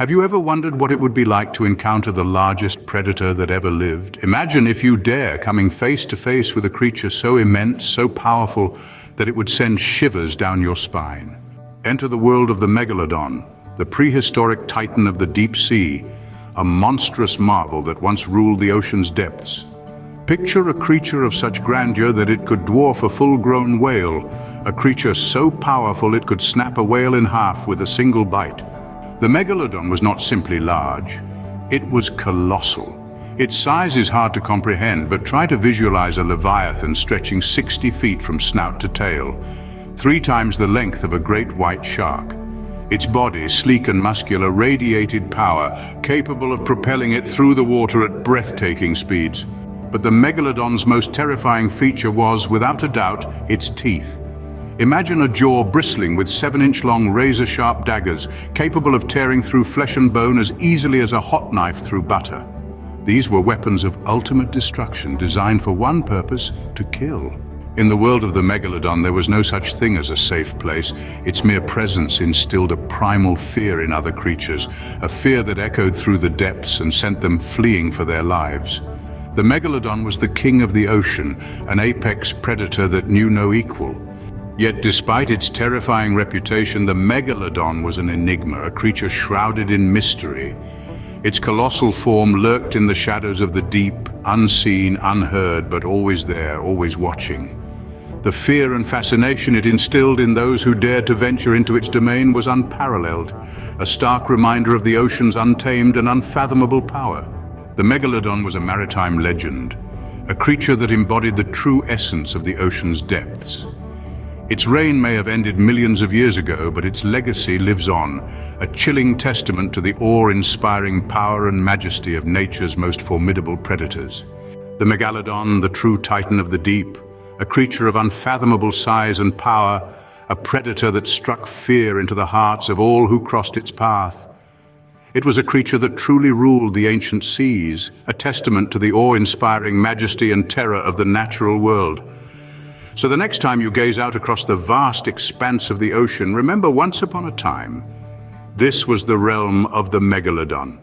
Have you ever wondered what it would be like to encounter the largest predator that ever lived? Imagine, if you dare, coming face to face with a creature so immense, so powerful, that it would send shivers down your spine. Enter the world of the Megalodon, the prehistoric titan of the deep sea, a monstrous marvel that once ruled the ocean's depths. Picture a creature of such grandeur that it could dwarf a full-grown whale, a creature so powerful it could snap a whale in half with a single bite. The Megalodon was not simply large, it was colossal. Its size is hard to comprehend, but try to visualize a leviathan stretching 60 feet from snout to tail, 3 times the length of a great white shark. Its body, sleek and muscular, radiated power, capable of propelling it through the water at breathtaking speeds. But the Megalodon's most terrifying feature was, without a doubt, its teeth. Imagine a jaw bristling with 7-inch-long razor-sharp daggers, capable of tearing through flesh and bone as easily as a hot knife through butter. These were weapons of ultimate destruction, designed for one purpose: to kill. In the world of the Megalodon, there was no such thing as a safe place. Its mere presence instilled a primal fear in other creatures, a fear that echoed through the depths and sent them fleeing for their lives. The Megalodon was the king of the ocean, an apex predator that knew no equal. Yet despite its terrifying reputation, the Megalodon was an enigma, a creature shrouded in mystery. Its colossal form lurked in the shadows of the deep, unseen, unheard, but always there, always watching. The fear and fascination it instilled in those who dared to venture into its domain was unparalleled, a stark reminder of the ocean's untamed and unfathomable power. The Megalodon was a maritime legend, a creature that embodied the true essence of the ocean's depths. Its reign may have ended millions of years ago, but its legacy lives on, a chilling testament to the awe-inspiring power and majesty of nature's most formidable predators. The Megalodon, the true titan of the deep, a creature of unfathomable size and power, a predator that struck fear into the hearts of all who crossed its path. It was a creature that truly ruled the ancient seas, a testament to the awe-inspiring majesty and terror of the natural world. So the next time you gaze out across the vast expanse of the ocean, remember, once upon a time, this was the realm of the Megalodon.